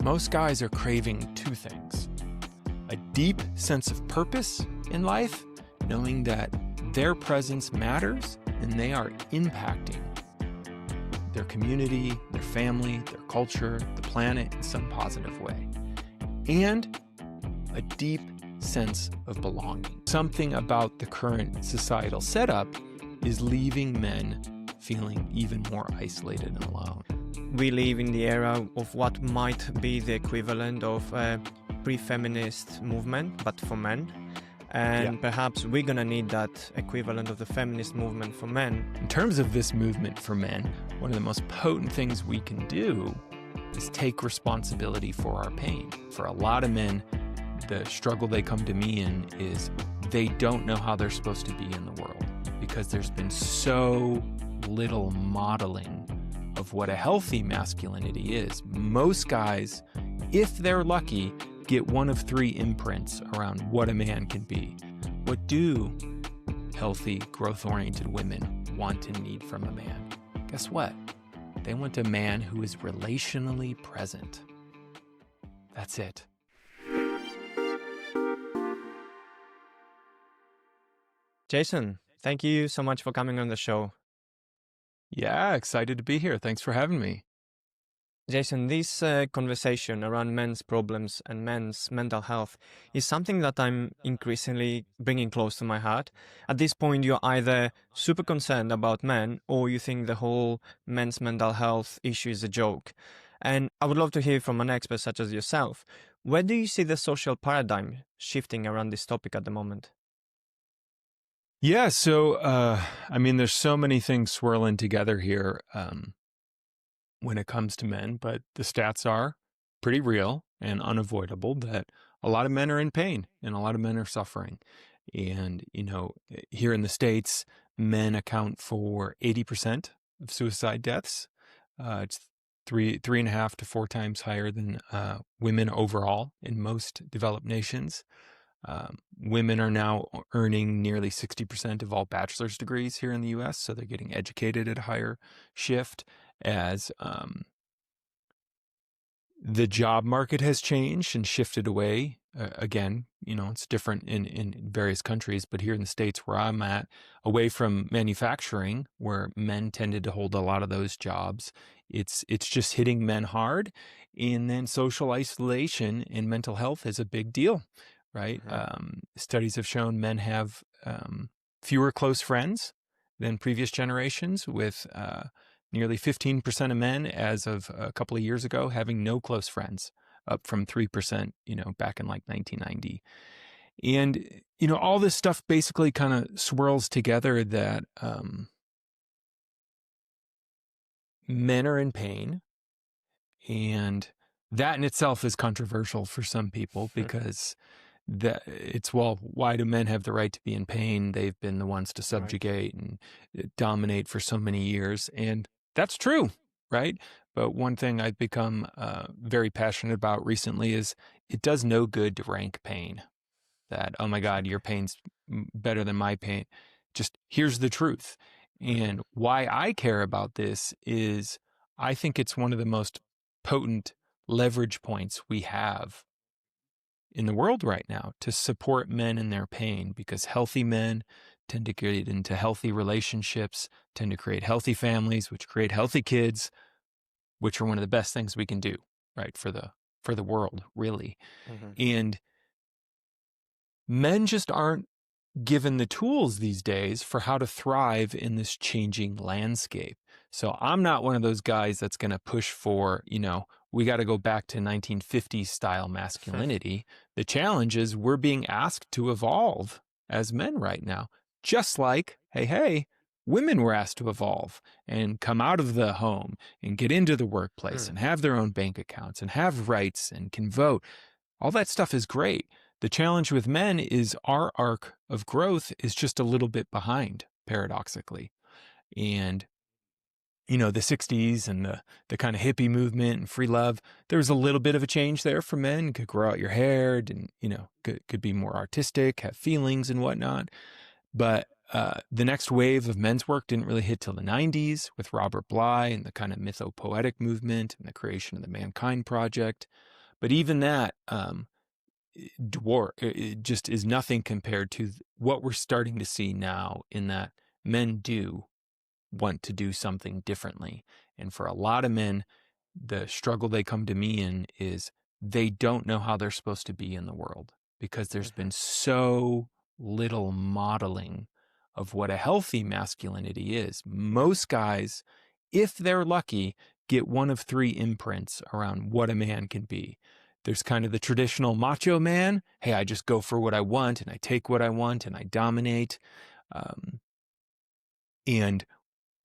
most guys are craving two things: a deep sense of purpose in life, knowing that their presence matters and they are impacting their community, their family, their culture, the planet in some positive way. And a deep sense of belonging. Something about the current societal setup is leaving men feeling even more isolated and alone. We live in the era of what might be the equivalent of a pre-feminist movement, but for men. And perhaps we're going to need that equivalent of the feminist movement for men. In terms of this movement for men, one of the most potent things we can do is take responsibility for our pain. For a lot of men, the struggle they come to me in is they don't know how they're supposed to be in the world because there's been so little modeling of what a healthy masculinity is. Most guys, if they're lucky, get one of three imprints around what a man can be. What do healthy, growth-oriented women want and need from a man? Guess what? They want a man who is relationally present. That's it. Jason, thank you so much for coming on the show. Yeah, excited to be here. Thanks for having me. Jason, this conversation around men's problems and men's mental health is something that I'm increasingly bringing close to my heart. At this point, you're either super concerned about men or you think the whole men's mental health issue is a joke. And I would love to hear from an expert such as yourself. Where do you see the social paradigm shifting around this topic at the moment? Yeah, so, there's so many things swirling together here when it comes to men, but the stats are pretty real and unavoidable that a lot of men are in pain and a lot of men are suffering. And, here in the States, men account for 80% of suicide deaths. It's 3.5 to 4 times higher than women overall in most developed nations. Women are now earning nearly 60% of all bachelor's degrees here in the U.S., so they're getting educated at a higher shift as the job market has changed and shifted away. Again, it's different in various countries, but here in the States where I'm at, away from manufacturing, where men tended to hold a lot of those jobs, it's just hitting men hard. And then social isolation and mental health is a big deal. Right? Mm-hmm. Studies have shown men have fewer close friends than previous generations, with nearly 15% of men as of a couple of years ago having no close friends, up from 3%, back in like 1990. And, all this stuff basically kind of swirls together that men are in pain, and that in itself is controversial for some people because why do men have the right to be in pain? They've been the ones to subjugate and dominate for so many years. And that's true, right? But one thing I've become very passionate about recently is it does no good to rank pain. That, oh my God, your pain's better than my pain. Just here's the truth. And why I care about this is I think it's one of the most potent leverage points we have in the world right now to support men in their pain, because healthy men tend to get into healthy relationships, tend to create healthy families, which create healthy kids, which are one of the best things we can do, right, for the world, really. Mm-hmm. And men just aren't given the tools these days for how to thrive in this changing landscape. So I'm not one of those guys that's going to push for, we got to go back to 1950s style masculinity. The challenge is we're being asked to evolve as men right now, just like, hey, women were asked to evolve and come out of the home and get into the workplace and have their own bank accounts and have rights and can vote. All that stuff is great. The challenge with men is our arc of growth is just a little bit behind, paradoxically. And the 60s and the kind of hippie movement and free love, there was a little bit of a change there for men. Could grow out your hair and, could be more artistic, have feelings and whatnot. But the next wave of men's work didn't really hit till the 90s with Robert Bly and the kind of mythopoetic movement and the creation of the Mankind Project. But even that it just is nothing compared to what we're starting to see now, in that men do want to do something differently. And for a lot of men, the struggle they come to me in is they don't know how they're supposed to be in the world, because there's been so little modeling of what a healthy masculinity is. Most guys, if they're lucky, get one of three imprints around what a man can be. There's kind of the traditional macho man. Hey, I just go for what I want, and I take what I want, and I dominate. And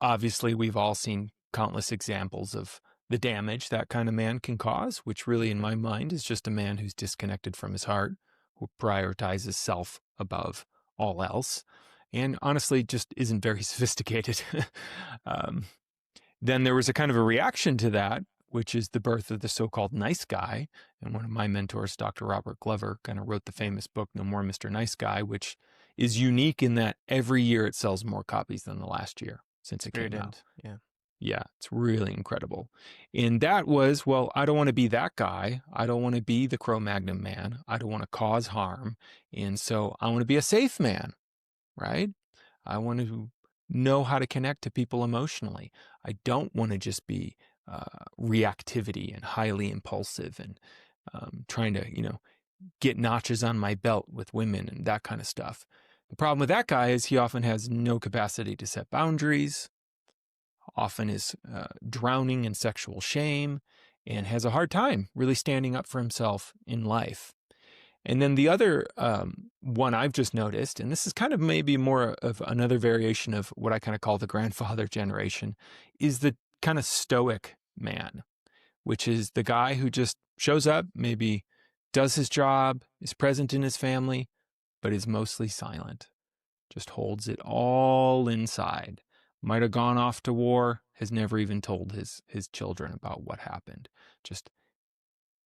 obviously, we've all seen countless examples of the damage that kind of man can cause, which really, in my mind, is just a man who's disconnected from his heart, who prioritizes self above all else, and honestly just isn't very sophisticated. Then there was a kind of a reaction to that, which is the birth of the so-called nice guy. And one of my mentors, Dr. Robert Glover, kind of wrote the famous book, No More Mr. Nice Guy, which is unique in that every year it sells more copies than the last year since it came out. Yeah. Yeah, it's really incredible. And that was, well, I don't want to be that guy. I don't want to be the Cro-Magnon man. I don't want to cause harm. And so I want to be a safe man, right? I want to know how to connect to people emotionally. I don't want to just be reactivity and highly impulsive and trying to, get notches on my belt with women and that kind of stuff. The problem with that guy is he often has no capacity to set boundaries, often is drowning in sexual shame, and has a hard time really standing up for himself in life. And then the other one I've just noticed, and this is kind of maybe more of another variation of what I kind of call the grandfather generation, is the kind of stoic man, which is the guy who just shows up, maybe does his job, is present in his family, but is mostly silent, just holds it all inside. Might have gone off to war, has never even told his children about what happened, just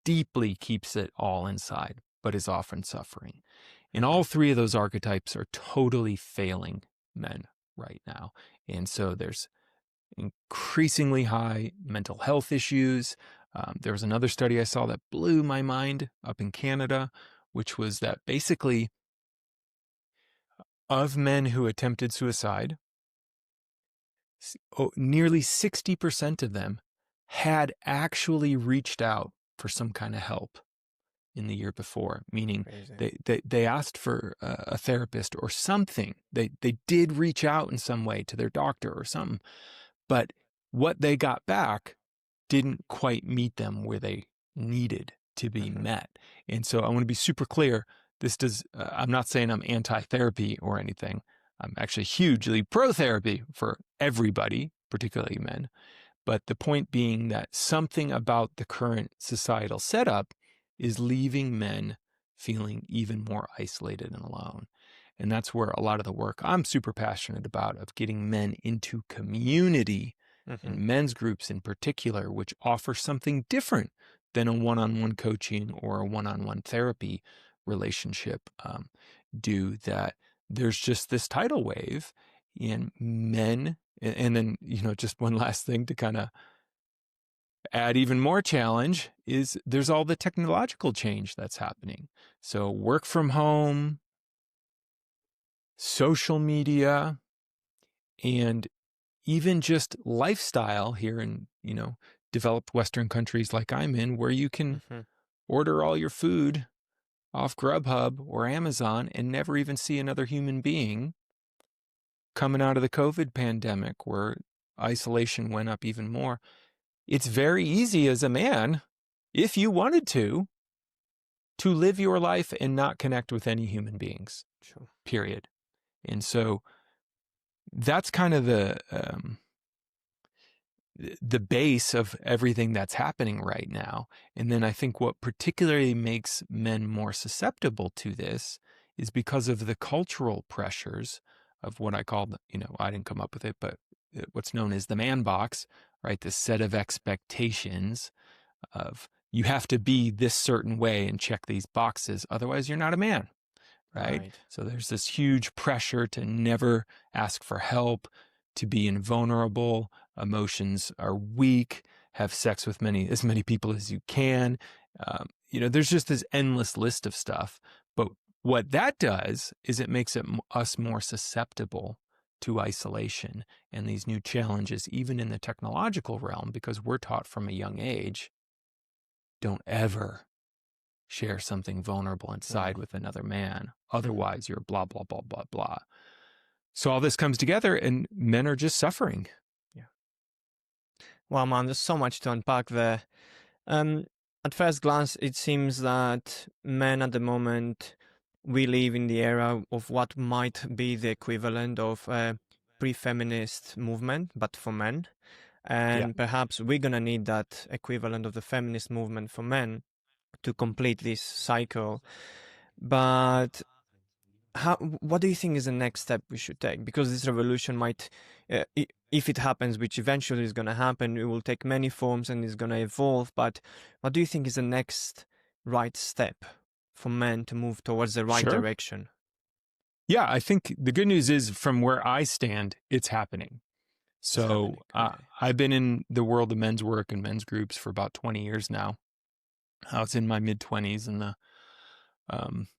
deeply keeps it all inside, but is often suffering. And all three of those archetypes are totally failing men right now. And so there's increasingly high mental health issues. There was another study I saw that blew my mind up in Canada, which was that basically of men who attempted suicide, nearly 60% of them had actually reached out for some kind of help in the year before, meaning they asked for a therapist or something. They did reach out in some way to their doctor or something, but what they got back didn't quite meet them where they needed to be met. And so I want to be super clear. I'm not saying I'm anti-therapy or anything. I'm actually hugely pro-therapy for everybody, particularly men. But the point being that something about the current societal setup is leaving men feeling even more isolated and alone. And that's where a lot of the work I'm super passionate about, of getting men into community and men's groups in particular, which offer something different than a one-on-one coaching or a one-on-one therapy relationship, do that. There's just this tidal wave in men. And then, just one last thing to kind of add even more challenge is there's all the technological change that's happening. So work from home, social media, and even just lifestyle here in, developed Western countries like I'm in, where you can order all your food off Grubhub or Amazon and never even see another human being. Coming out of the COVID pandemic, where isolation went up even more, it's very easy as a man, if you wanted to live your life and not connect with any human beings, period. And so that's kind of the base of everything that's happening right now. And then I think what particularly makes men more susceptible to this is because of the cultural pressures of what I call, I didn't come up with it, but what's known as the man box, right? The set of expectations of you have to be this certain way and check these boxes, otherwise you're not a man, right? So there's this huge pressure to never ask for help, to be invulnerable, emotions are weak, have sex with as many people as you can. there's just this endless list of stuff. But what that does is it makes us more susceptible to isolation and these new challenges, even in the technological realm, because we're taught from a young age, don't ever share something vulnerable inside with another man. Otherwise, you're blah, blah, blah, blah, blah. So all this comes together and men are just suffering. Yeah. Well, man, there's so much to unpack there. At first glance, it seems that men at the moment, we live in the era of what might be the equivalent of a pre-feminist movement, but for men. And perhaps we're going to need that equivalent of the feminist movement for men to complete this cycle. But what do you think is the next step we should take? Because this revolution might, if it happens, which eventually is going to happen, it will take many forms and is going to evolve. But what do you think is the next right step for men to move towards the right direction? Yeah, I think the good news is from where I stand, it's happening. So I've been in the world of men's work and men's groups for about 20 years now. I was in my mid-20s in the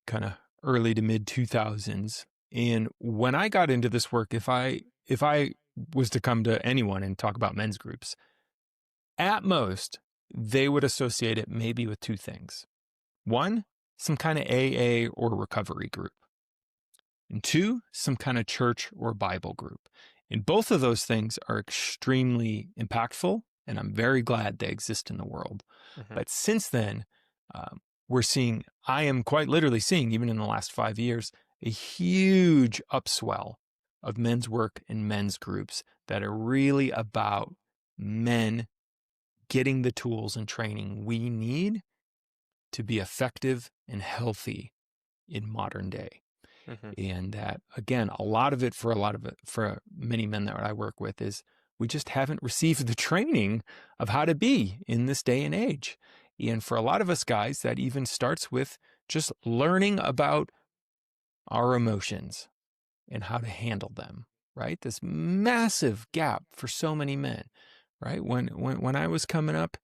kind of early to mid-2000s. And when I got into this work, if I was to come to anyone and talk about men's groups, at most, they would associate it maybe with two things. One, some kind of AA or recovery group. And two, some kind of church or Bible group. And both of those things are extremely impactful, and I'm very glad they exist in the world. But since then, I am quite literally seeing, even in the last 5 years, a huge upswell of men's work and men's groups that are really about men getting the tools and training we need to be effective and healthy in modern day. And that, again, a lot of it for many men that I work with is we just haven't received the training of how to be in this day and age. And for a lot of us guys, that even starts with just learning about our emotions and how to handle them, right? This massive gap for so many men, right? When I was coming up,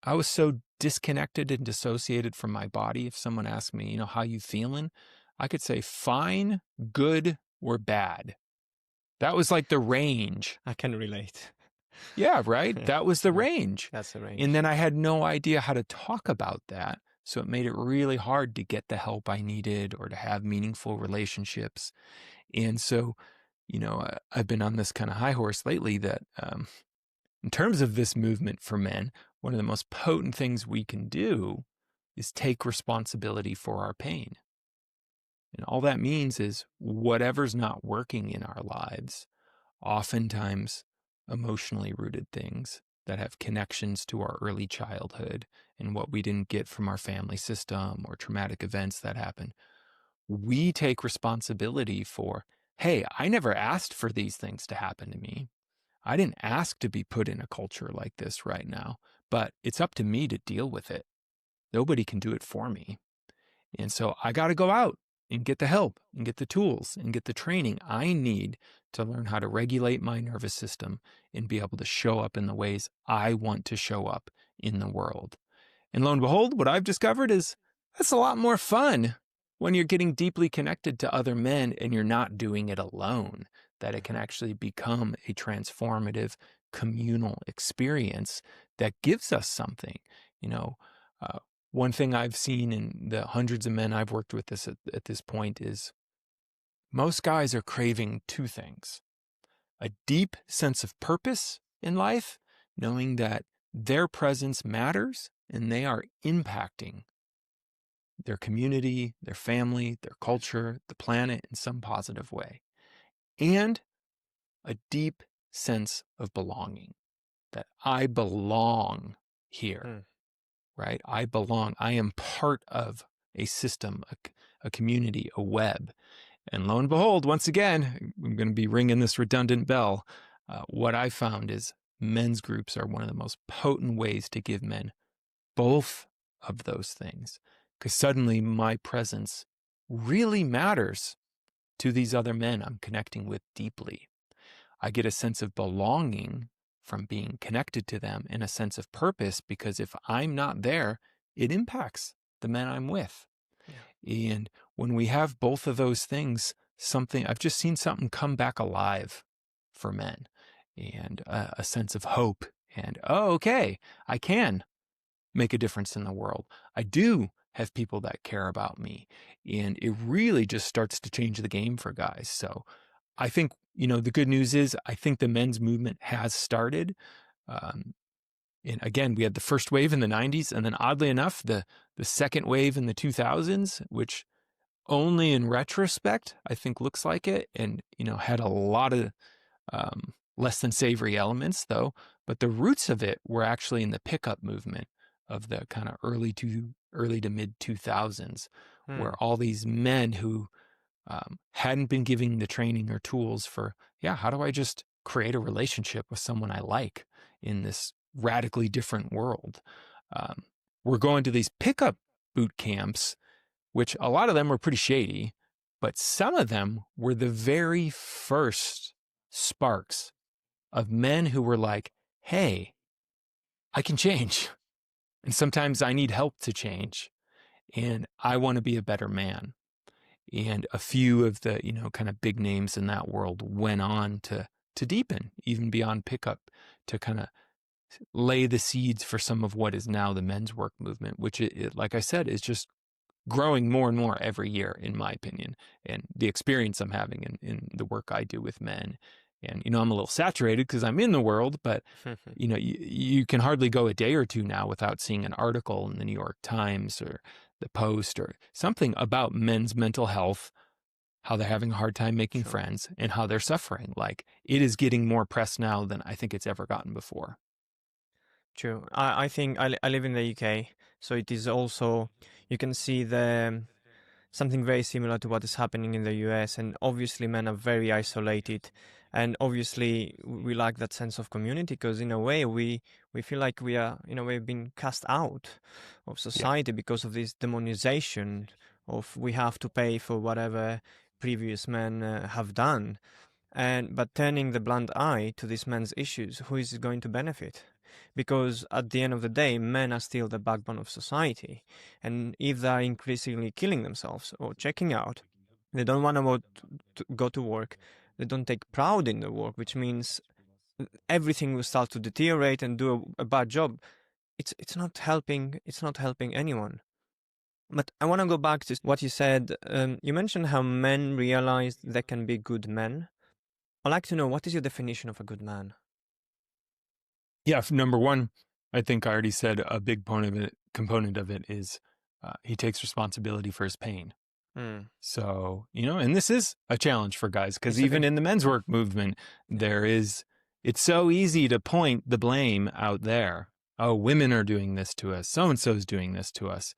I was so disconnected and dissociated from my body. If someone asked me, how you feeling? I could say fine, good, or bad. That was like the range. I can relate. Yeah, right? That was the range. That's the range. And then I had no idea how to talk about that. So it made it really hard to get the help I needed or to have meaningful relationships. And so, I've been on this kind of high horse lately that in terms of this movement for men, one of the most potent things we can do is take responsibility for our pain. And all that means is whatever's not working in our lives, oftentimes emotionally rooted things that have connections to our early childhood and what we didn't get from our family system or traumatic events that happened, we take responsibility for, hey, I never asked for these things to happen to me. I didn't ask to be put in a culture like this right now, but it's up to me to deal with it. Nobody can do it for me. And so I got to go out and get the help and get the tools and get the training I need to learn how to regulate my nervous system and be able to show up in the ways I want to show up in the world. And lo and behold, what I've discovered is that's a lot more fun when you're getting deeply connected to other men and you're not doing it alone, that it can actually become a transformative communal experience that gives us something. One thing I've seen in the hundreds of men I've worked with at this point is most guys are craving two things: a deep sense of purpose in life, knowing that their presence matters and they are impacting their community, their family, their culture, the planet in some positive way, and a deep sense of belonging, that I belong here. Right? I belong. I am part of a system, a community, a web. And lo and behold, once again, I'm going to be ringing this redundant bell. What I found is men's groups are one of the most potent ways to give men both of those things. Because suddenly my presence really matters to these other men I'm connecting with deeply. I get a sense of belonging from being connected to them and a sense of purpose, because if I'm not there, it impacts the men I'm with. Yeah. And when we have both of those things, I've just seen something come back alive for men, and a sense of hope and, oh, okay, I can make a difference in the world. I do have people that care about me. And it really just starts to change the game for guys. So I think, the good news is I think the men's movement has started. Um, and again, we had the first wave in the 90s, and then oddly enough, the second wave in the 2000s, which only in retrospect, I think looks like it, and, had a lot of less than savory elements though. But the roots of it were actually in the pickup movement of the kind of early to mid 2000s, where all these men who hadn't been giving the training or tools for, how do I just create a relationship with someone I like in this radically different world? We're going to these pickup boot camps, which a lot of them were pretty shady, but some of them were the very first sparks of men who were like, hey, I can change. And sometimes I need help to change. And I want to be a better man. And a few of the, kind of big names in that world went on to deepen, even beyond pickup, to kind of lay the seeds for some of what is now the men's work movement, which, like I said, is just growing more and more every year, in my opinion, and the experience I'm having in the work I do with men. And, I'm a little saturated because I'm in the world, but, you can hardly go a day or two now without seeing an article in the New York Times or the Post or something about men's mental health, how they're having a hard time making Sure. friends, and how they're suffering. Like, it is getting more press now than I think it's ever gotten before. True. I think I live in the UK, so it is also, you can see something very similar to what is happening in the US. And obviously, men are very isolated. And obviously, we lack that sense of community because, in a way, we feel like we are, in a way, being cast out of Yeah. society because of this demonization of we have to pay for whatever previous men have done. But turning the blind eye to this man's issues, who is going to benefit? Because at the end of the day, men are still the backbone of society. And if they are increasingly killing themselves or checking out, they don't want to go to work, they don't take pride in the work, which means everything will start to deteriorate and do a bad job. It's not helping. It's not helping anyone. But I want to go back to what you said. You mentioned how men realize they can be good men. I'd like to know, what is your definition of a good man? Yeah. Number one, I think I already said a big component of it is he takes responsibility for his pain. Mm. So, and this is a challenge for guys because It's a even big, in the men's work movement, it's so easy to point the blame out there. Oh, women are doing this to us. So-and-so is doing this to us.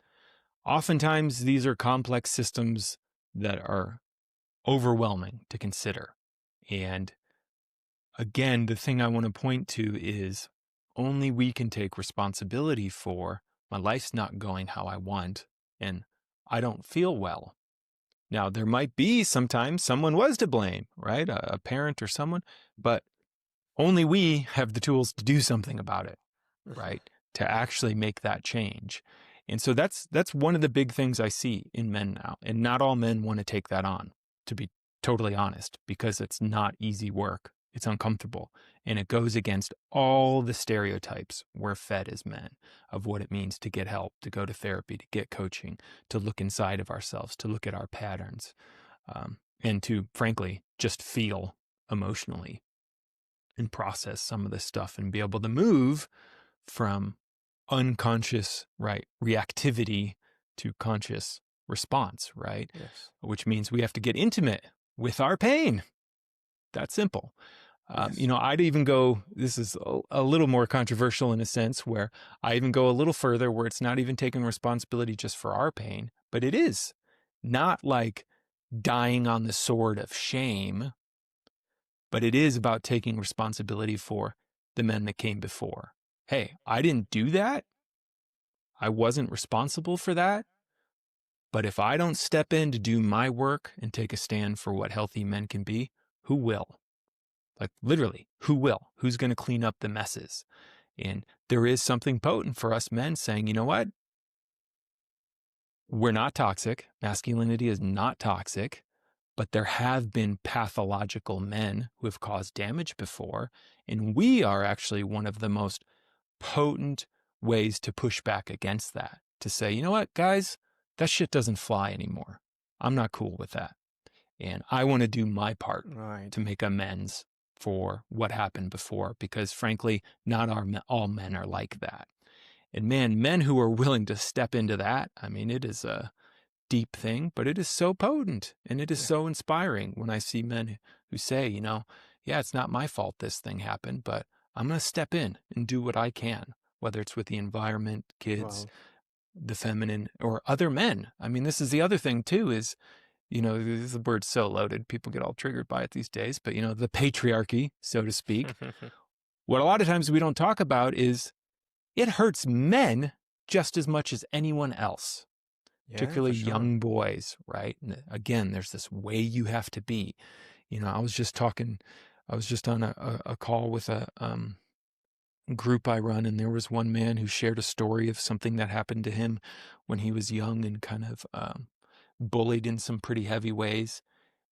Oftentimes, these are complex systems that are overwhelming to consider. And again, the thing I want to point to is only we can take responsibility for my life's not going how I want, and I don't feel well. Now, there might be sometimes someone was to blame, right? A parent or someone, but only we have the tools to do something about it, right? To actually make that change. And so that's one of the big things I see in men now. And not all men want to take that on, to be totally honest, because it's not easy work. It's uncomfortable. And it goes against all the stereotypes we're fed as men of what it means to get help, to go to therapy, to get coaching, to look inside of ourselves, to look at our patterns, and to, frankly, just feel emotionally and process some of this stuff and be able to move from unconscious, right, reactivity to conscious response, right? yes. Which means we have to get intimate with our pain. That's simple. Yes. I'd even go, this is a little more controversial in a sense, where I even go a little further, where it's not even taking responsibility just for our pain, but it is not like dying on the sword of shame, but it is about taking responsibility for the men that came before. Hey, I didn't do that. I wasn't responsible for that. But if I don't step in to do my work and take a stand for what healthy men can be, who will? Like literally, who will? Who's going to clean up the messes? And there is something potent for us men saying, you know what? we're not toxic. Masculinity is not toxic, but there have been pathological men who have caused damage before. And we are actually one of the most potent ways to push back against that, to say, you know what, guys, that shit doesn't fly anymore. I'm not cool with that. And I want to do my part Right. to make amends for what happened before, because frankly, not all men are like that. And man, men who are willing to step into that, I mean, it is a deep thing, but it is so potent and it is Yeah. so inspiring when I see men who say, you know, yeah, it's not my fault this thing happened, but I'm going to step in and do what I can, whether it's with the environment, kids, Wow. the feminine, or other men. I mean, this is the other thing too, is, you know, the word's so loaded, people get all triggered by it these days, but you know, the patriarchy, so to speak. What a lot of times we don't talk about is it hurts men just as much as anyone else, Yeah, particularly for sure. young boys, right? And again, there's this way you have to be. You know, I was just on a call with a group I run, and there was one man who shared a story of something that happened to him when he was young and kind of bullied in some pretty heavy ways.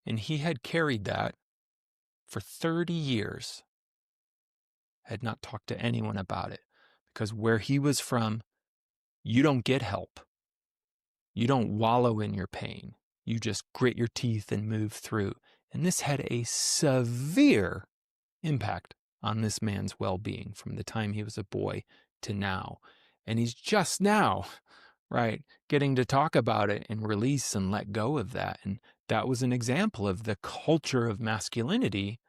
And he had carried that for 30 years, had not talked to anyone about it, because where he was from, you don't get help. You don't wallow in your pain. You just grit your teeth and move through. And this had a severe impact on this man's well-being from the time he was a boy to now. And he's just now, right, getting to talk about it and release and let go of that. And that was an example of the culture of masculinity,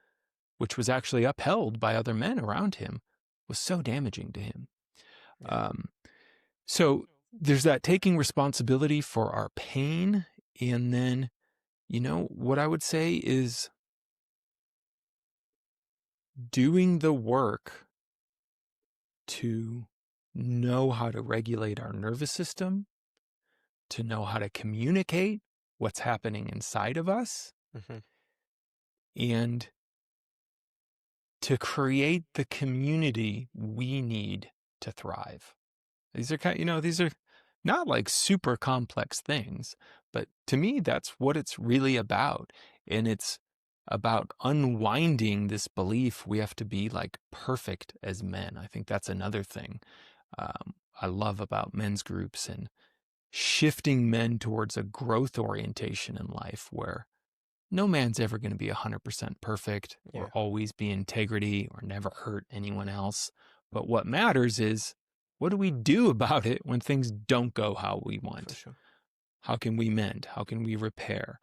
which was actually upheld by other men around him, was so damaging to him. Yeah. So there's that taking responsibility for our pain. And then, you know, what I would say is doing the work to know how to regulate our nervous system, to know how to communicate what's happening inside of us, Mhm. and to create the community we need to thrive. These are these are not like super complex things, but to me, that's what it's really about. And it's about unwinding this belief we have to be like perfect as men. I think that's another thing I love about men's groups, and shifting men towards a growth orientation in life where no man's ever going to be 100% perfect or Yeah, always be integrity or never hurt anyone else. But what matters is, what do we do about it when things don't go how we for want? sure. How can we mend? How can we repair?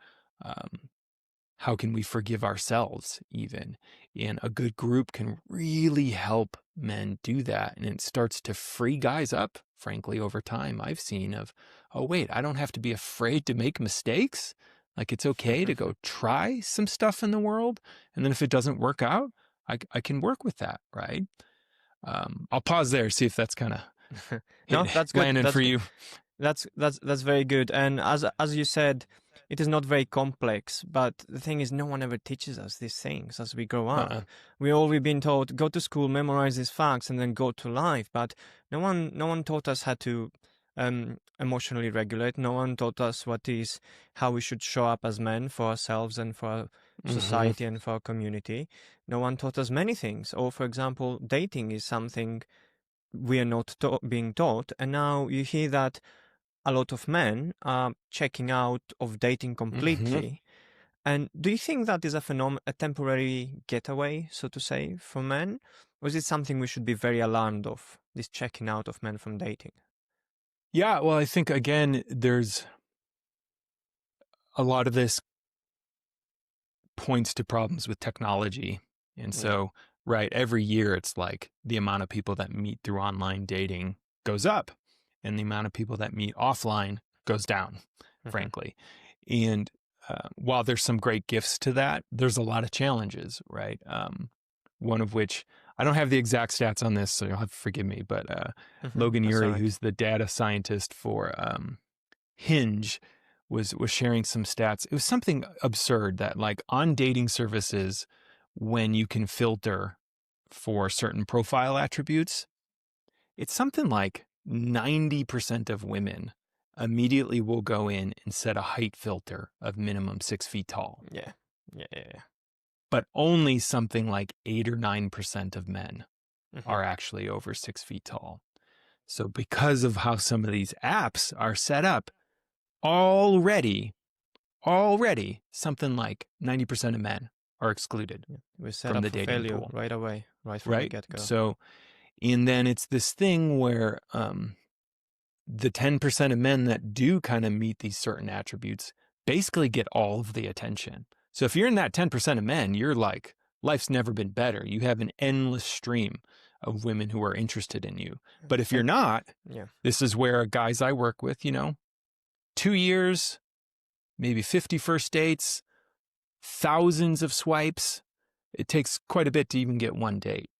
How can we forgive ourselves even? And a good group can really help men do that. And it starts to free guys up, frankly, over time. I've seen of, oh, wait, I don't have to be afraid to make mistakes. Like it's okay to go try some stuff in the world. And then if it doesn't work out, I can work with that, right? I'll pause there, see if that's kind of No, that's good. landing That's for good. you. That's very good. And as you said, it is not very complex. But the thing is, no one ever teaches us these things as we grow up. Uh-uh. We've been taught go to school, memorize these facts, and then go to life. But no one taught us how to emotionally regulate. No one taught us how we should show up as men for ourselves and for our Mm-hmm. society and for our community. No one taught us many things. Or, for example, dating is something we are not being taught. And now you hear that a lot of men are checking out of dating Mm-hmm. completely. And do you think that is a temporary getaway, so to say, for men? Or is it something we should be very alarmed of, this checking out of men from dating? Yeah, well, I think again, there's a lot of this points to problems with technology. And Yeah. so, right, every year it's like the amount of people that meet through online dating goes up and the amount of people that meet offline goes down, Mhm. frankly. And while there's some great gifts to that, there's a lot of challenges, right? One of which I don't have the exact stats on this, so you'll have to forgive me, but Logan That's all Ury, right. who's the data scientist for Hinge, was sharing some stats. It was something absurd that like on dating services, when you can filter for certain profile attributes, it's something like 90% of women immediately will go in and set a height filter of minimum 6 feet tall. Yeah. But only something like 8 or 9% of men Mhm. are actually over 6 feet tall. So because of how some of these apps are set up, already something like 90% of men are excluded Yeah. We're set from up the for dating failure pool, right away, right from the right? get-go. So, and then it's this thing where the 10% of men that do kind of meet these certain attributes basically get all of the attention. So if you're in that 10% of men, you're like, life's never been better. You have an endless stream of women who are interested in you. But if you're not, Yeah. this is where guys I work with, 2 years, maybe 50 first dates, thousands of swipes. It takes quite a bit to even get one date.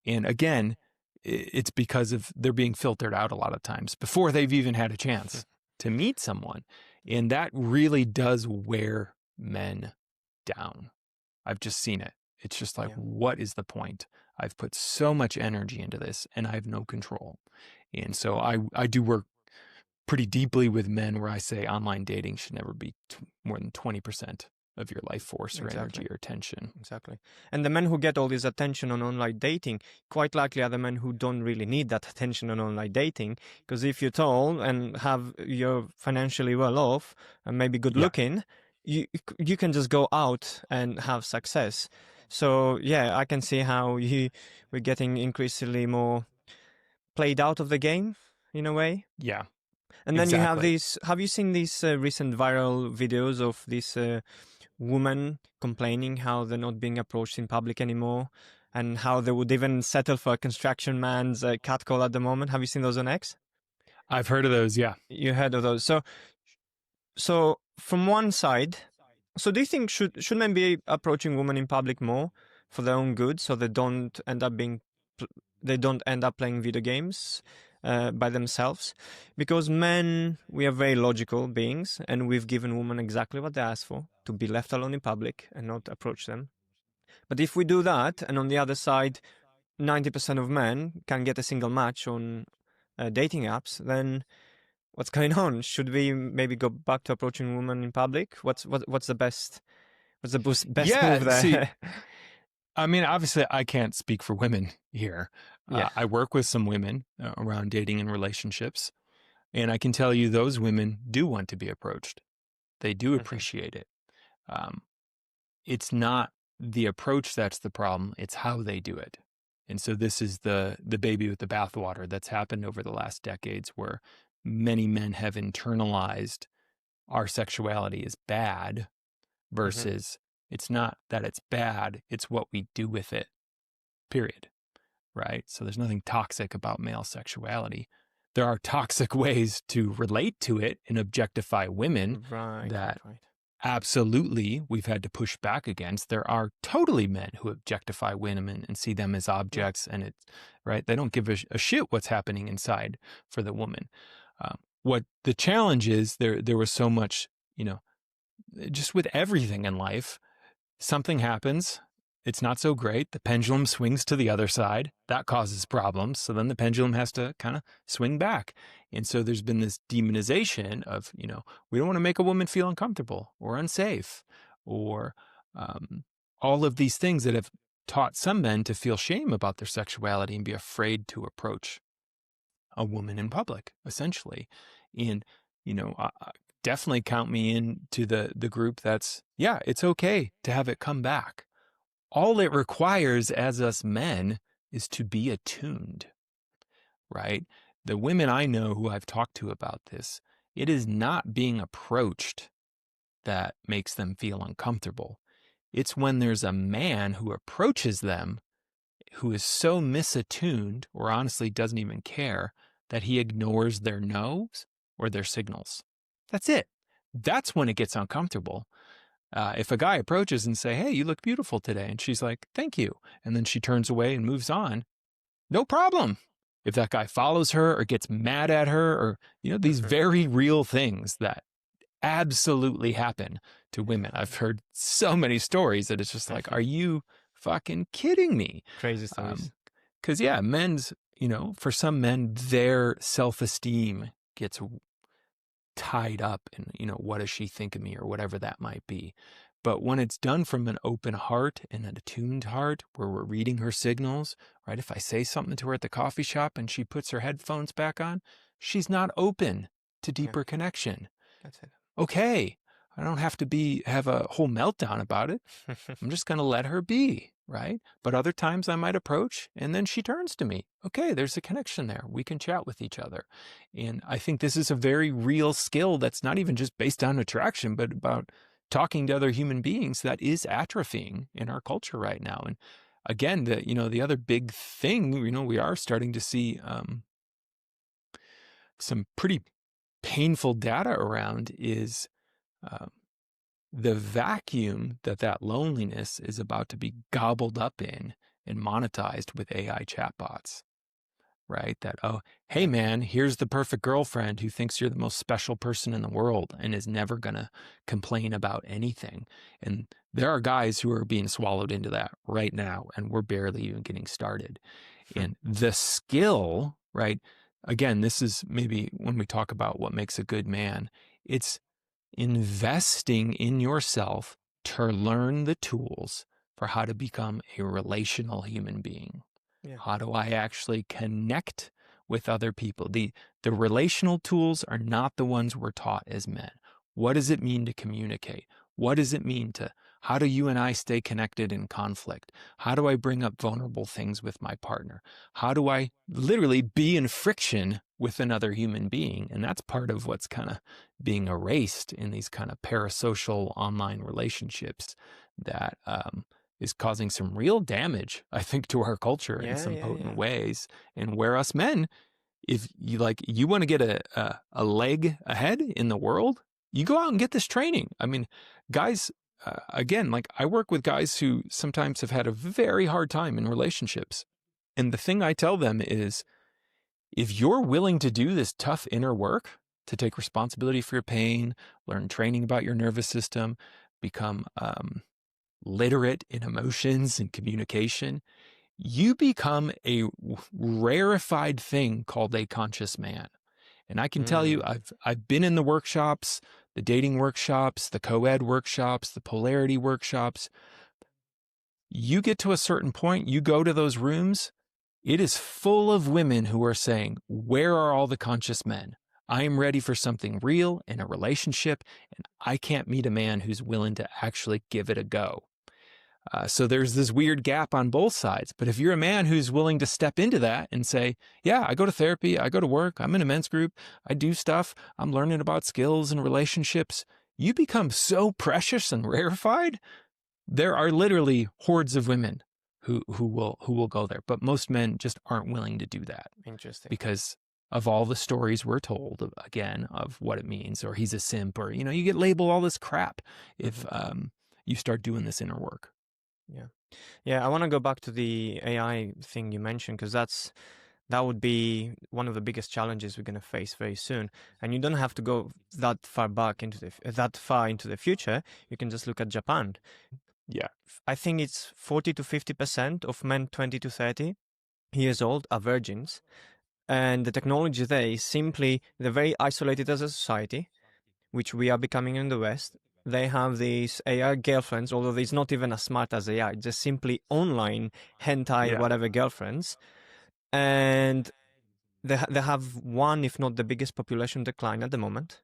And again, it's because of they're being filtered out a lot of times before they've even had a chance to meet someone. And that really does wear men down. I've just seen it. It's just like, Yeah. what is the point? I've put so much energy into this and I have no control. And so I do work pretty deeply with men where I say online dating should never be more than 20% of your life force or energy or attention. Exactly. And the men who get all this attention on online dating quite likely are the men who don't really need that attention on online dating, because if you're tall and you're financially well off and maybe good looking, you can just go out and have success. So yeah, I can see how we're getting increasingly more played out of the game in a way. Yeah. And then you have Exactly. have you seen these recent viral videos of these women complaining how they're not being approached in public anymore, and how they would even settle for a construction man's catcall at the moment? Have you seen those on X? I've heard of those. Yeah. You heard of those? So from one side, so do you think should men be approaching women in public more for their own good, so they don't end up playing video games by themselves? Because men, we are very logical beings, and we've given women exactly what they asked for, to be left alone in public and not approach them. But if we do that, and on the other side, 90% of men can get a single match on dating apps, then what's going on? Should we maybe go back to approaching women in public? What's the best best move Yeah. See, there? I mean, obviously, I can't speak for women here. Yeah. I work with some women around dating and relationships, and I can tell you those women do want to be approached. They do appreciate it. It's not the approach that's the problem. It's how they do it. And so this is the baby with the bathwater that's happened over the last decades, where many men have internalized our sexuality is bad versus it's not that it's bad, it's what we do with it, period. Right? So there's nothing toxic about male sexuality. There are toxic ways to relate to it and objectify women that absolutely we've had to push back against. There are totally men who objectify women and see them as objects, and it's right. They don't give a shit what's happening inside for the woman. What the challenge is, there was so much, just with everything in life, something happens. It's not so great. The pendulum swings to the other side. That causes problems. So then the pendulum has to kind of swing back. And so there's been this demonization of, we don't want to make a woman feel uncomfortable or unsafe, or all of these things that have taught some men to feel shame about their sexuality and be afraid to approach a woman in public, essentially. And, definitely count me into the group that's, it's okay to have it come back. All it requires as us men is to be attuned, right? The women I know who I've talked to about this, it is not being approached that makes them feel uncomfortable. It's when there's a man who approaches them who is so misattuned, or honestly doesn't even care, that he ignores their no's or their signals. That's it. That's when it gets uncomfortable. If a guy approaches and say, "Hey, you look beautiful today," and she's like, "Thank you," and then she turns away and moves on, no problem. If that guy follows her or gets mad at her, or, these very real things that absolutely happen to women. I've heard so many stories that it's just like, are you fucking kidding me? Crazy stories. Because, men's, for some men, their self-esteem gets tied up in, what does she think of me or whatever that might be. But when it's done from an open heart and an attuned heart, where we're reading her signals, right? If I say something to her at the coffee shop and she puts her headphones back on, she's not open to Yeah, deeper connection. that's it. Okay, I don't have to have a whole meltdown about it. I'm just going to let her be, right? But other times I might approach and then she turns to me. Okay, there's a connection there. We can chat with each other. And I think this is a very real skill that's not even just based on attraction, but about talking to other human beings that is atrophying in our culture right now. And again, the other big thing, we are starting to see some pretty painful data around is um, the vacuum that loneliness is about to be gobbled up in and monetized with AI chatbots, right? That, oh, hey Yeah. man, here's the perfect girlfriend who thinks you're the most special person in the world and is never going to complain about anything. And there are guys who are being swallowed into that right now, and we're barely even getting started. And the skill, right? Again, this is maybe when we talk about what makes a good man, it's investing in yourself to learn the tools for how to become a relational human being. Yeah. How do I actually connect with other people? The relational tools are not the ones we're taught as men. What does it mean to communicate? What does it mean how do you and I stay connected in conflict? How do I bring up vulnerable things with my partner? How do I literally be in friction with another human being? And that's part of what's kind of being erased in these kind of parasocial online relationships that is causing some real damage, I think, to our culture in Yeah, some yeah, potent yeah. ways. And where us men, if you want to get a leg ahead in the world, you go out and get this training. I mean, guys, again, like I work with guys who sometimes have had a very hard time in relationships. And the thing I tell them is, if you're willing to do this tough inner work, to take responsibility for your pain, learn training about your nervous system, become literate in emotions and communication, you become a rarefied thing called a conscious man. And I can tell you, Mm. I've been in the workshops, the dating workshops, the co-ed workshops, the polarity workshops. You get to a certain point, you go to those rooms, it is full of women who are saying, where are all the conscious men? I am ready for something real in a relationship, and I can't meet a man who's willing to actually give it a go. So there's this weird gap on both sides. But if you're a man who's willing to step into that and say, yeah, I go to therapy, I go to work, I'm in a men's group, I do stuff, I'm learning about skills and relationships, you become so precious and rarefied. There are literally hordes of women who will go there. But most men just aren't willing to do that Interesting. because of all the stories we're told, again, of what it means, or he's a simp, or, you get labeled all this crap if you start doing this inner work. Yeah. Yeah, I want to go back to the AI thing you mentioned, because that would be one of the biggest challenges we're going to face very soon. And you don't have to go that far into the future. You can just look at Japan. Yeah. I think it's 40 to 50% of men 20 to 30 years old are virgins. And the technology there is simply, they're very isolated as a society, which we are becoming in the West. They have these AI girlfriends, although it's not even as smart as AI, just simply online hentai, Yeah. whatever girlfriends. And they have one, if not the biggest population decline at the moment.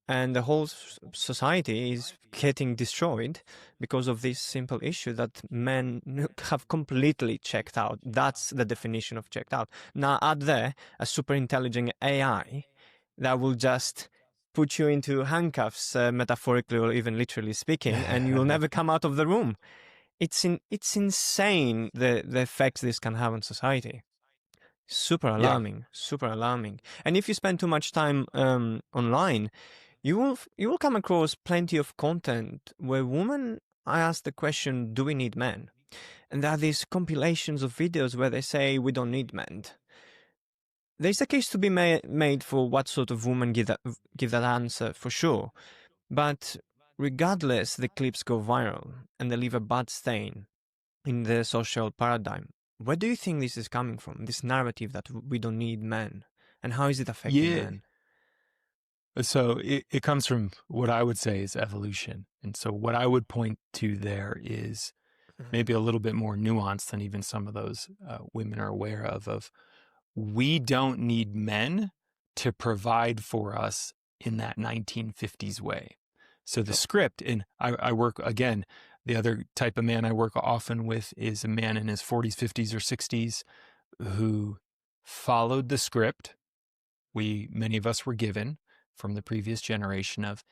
And the whole society is getting destroyed because of this simple issue that men have completely checked out. That's the definition of checked out. Now add there a super intelligent AI that will just put you into handcuffs, metaphorically or even literally speaking, and you will never come out of the room. It's insane the effects this can have on society. Super Yeah. alarming, super alarming. And if you spend too much time online, you will come across plenty of content where women ask the question, "Do we need men?" And there are these compilations of videos where they say we don't need men. There's a case to be made for what sort of woman give that answer for sure, but regardless, the clips go viral and they leave a bad stain in the social paradigm. Where do you think this is coming from? This narrative that we don't need men, and how is it affecting Yeah. men? So it comes from what I would say is evolution. And so what I would point to there is maybe a little bit more nuanced than even some of those women are aware of we don't need men to provide for us in that 1950s way. So the script, and I work, again, the other type of man I work often with is a man in his 40s, 50s, or 60s who followed the script many of us were given from the previous generation of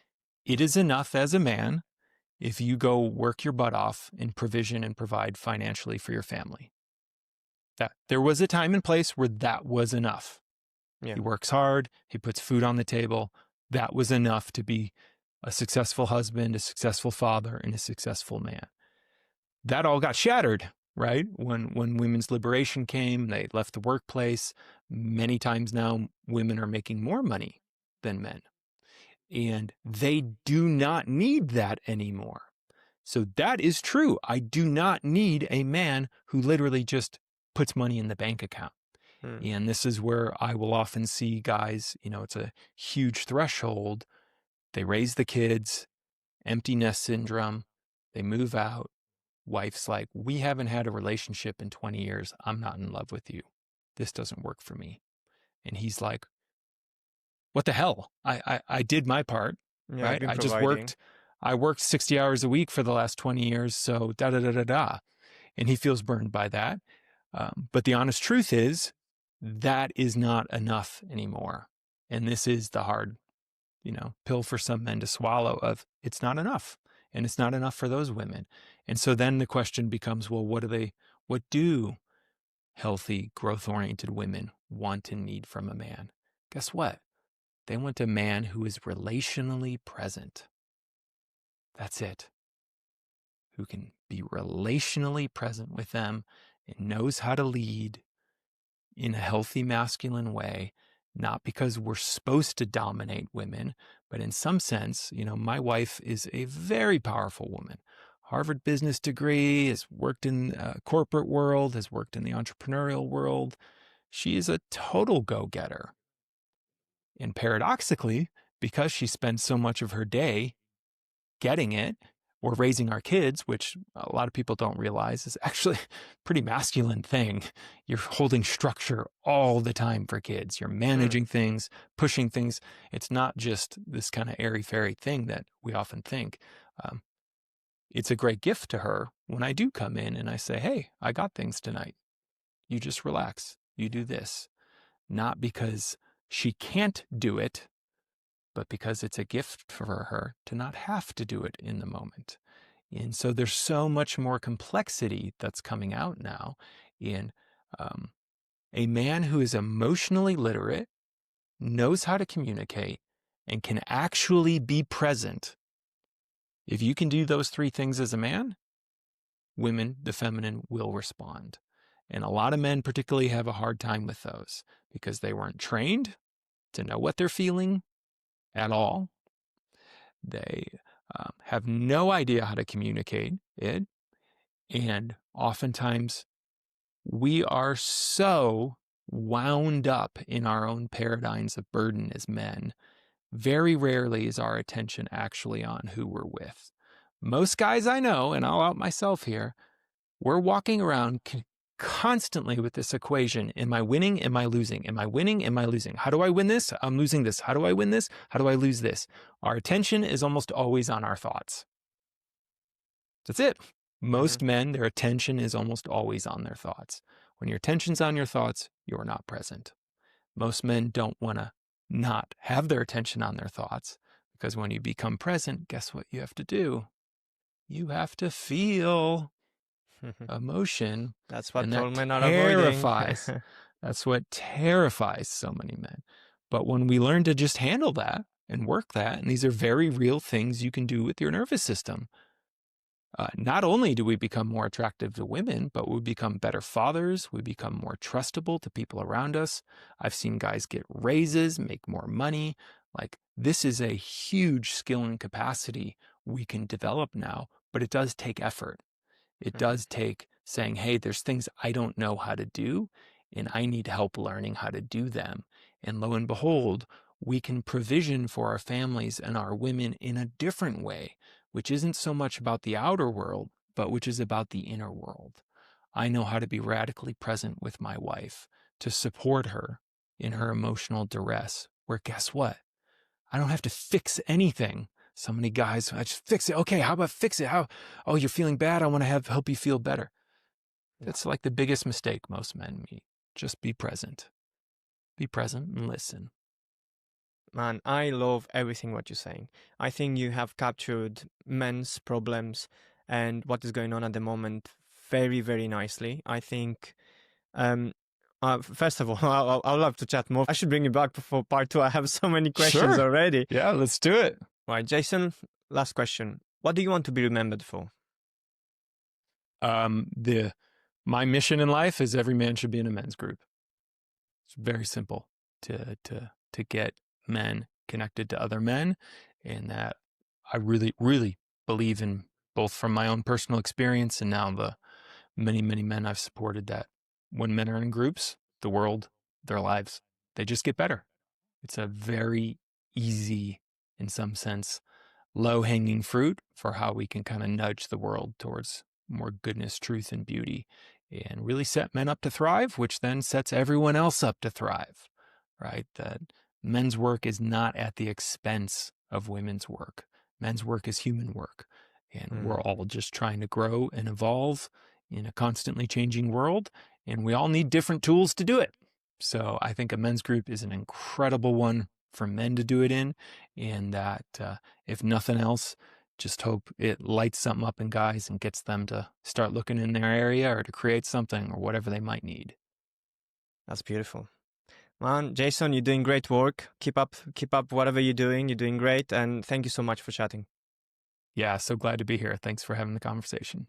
it is enough as a man if you go work your butt off in provision and provide financially for your family. That there was a time and place where that was enough. Yeah. He works hard, he puts food on the table. That was enough to be a successful husband, a successful father, and a successful man. That all got shattered, right? When women's liberation came, they left the workplace. Many times now, women are making more money than men. And they do not need that anymore. So that is true. I do not need a man who literally just puts money in the bank account. And this is where I will often see guys, it's a huge threshold. They raise the kids, empty nest syndrome. They move out. Wife's like, we haven't had a relationship in 20 years. I'm not in love with you. This doesn't work for me. And he's like, what the hell? I did my part, Yeah, I've right? been I worked 60 hours a week for the last 20 years. So da da da da da. And he feels burned by that. But the honest truth is that is not enough anymore. And this is the hard, pill for some men to swallow of it's not enough. And it's not enough for those women. And so then the question becomes, well, what do healthy, growth-oriented women want and need from a man? Guess what? They want a man who is relationally present. That's it. Who can be relationally present with them and knows how to lead in a healthy masculine way, not because we're supposed to dominate women, but in some sense, my wife is a very powerful woman. Harvard business degree, has worked in the corporate world, has worked in the entrepreneurial world. She is a total go-getter. And paradoxically, because she spends so much of her day getting it, or raising our kids, which a lot of people don't realize is actually a pretty masculine thing. You're holding structure all the time for kids. You're managing things, pushing things. It's not just this kind of airy-fairy thing that we often think. It's a great gift to her when I do come in and I say, hey, I got things tonight. You just relax. You do this. Not because she can't do it, but because it's a gift for her to not have to do it in the moment. And so there's so much more complexity that's coming out now in a man who is emotionally literate, knows how to communicate, and can actually be present. If you can do those three things as a man, women, the feminine, will respond. And a lot of men particularly have a hard time with those because they weren't trained to know what they're feeling at all. They have no idea how to communicate it. And oftentimes we are so wound up in our own paradigms of burden as men. Very rarely is our attention actually on who we're with. Most guys I know, and I'll out myself here, we're walking around constantly with this equation. Am I winning? Am I losing? Am I winning? Am I losing? How do I win this? I'm losing this. How do I win this? How do I lose this? Our attention is almost always on our thoughts. That's it. Most men, their attention is almost always on their thoughts. When your attention's on your thoughts, you're not present. Most men don't want to not have their attention on their thoughts because when you become present, guess what you have to do? You have to feel emotion. That's what and all that men are terrifies. avoiding. That's what terrifies so many men. But when we learn to just handle that and work that, and these are very real things you can do with your nervous system, not only do we become more attractive to women, but we become better fathers. We become more trustable to people around us. I've seen guys get raises, make more money. Like, this is a huge skill and capacity we can develop now, but it does take effort. It does take saying, hey, there's things I don't know how to do, and I need help learning how to do them. And lo and behold, we can provision for our families and our women in a different way, which isn't so much about the outer world, but which is about the inner world. I know how to be radically present with my wife, to support her in her emotional duress, where guess what? I don't have to fix anything. So many guys, I just fix it. Okay, how about fix it? Oh, you're feeling bad. I want to help you feel better. That's like the biggest mistake most men make. Just be present. Be present and listen. Man, I love everything what you're saying. I think you have captured men's problems and what is going on at the moment very, very nicely. I think, first of all, I'd love to chat more. I should bring you back for part 2. I have so many questions Sure. already. Yeah, let's do it. Right, Jason, last question. What do you want to be remembered for? My mission in life is every man should be in a men's group. It's very simple to get men connected to other men, and that I really, really believe in, both from my own personal experience and now the many, many men I've supported, that when men are in groups, the world, their lives, they just get better. It's a very easy, in some sense, low-hanging fruit for how we can kind of nudge the world towards more goodness, truth, and beauty, and really set men up to thrive, which then sets everyone else up to thrive, right? That men's work is not at the expense of women's work. Men's work is human work, and we're all just trying to grow and evolve in a constantly changing world, and we all need different tools to do it. So I think a men's group is an incredible one for men to do it in, and that if nothing else, just hope it lights something up in guys and gets them to start looking in their area or to create something or whatever they might need. That's beautiful. Man, Jason, you're doing great work. Keep up whatever you're doing. You're doing great, and thank you so much for chatting. Yeah, so glad to be here. Thanks for having the conversation.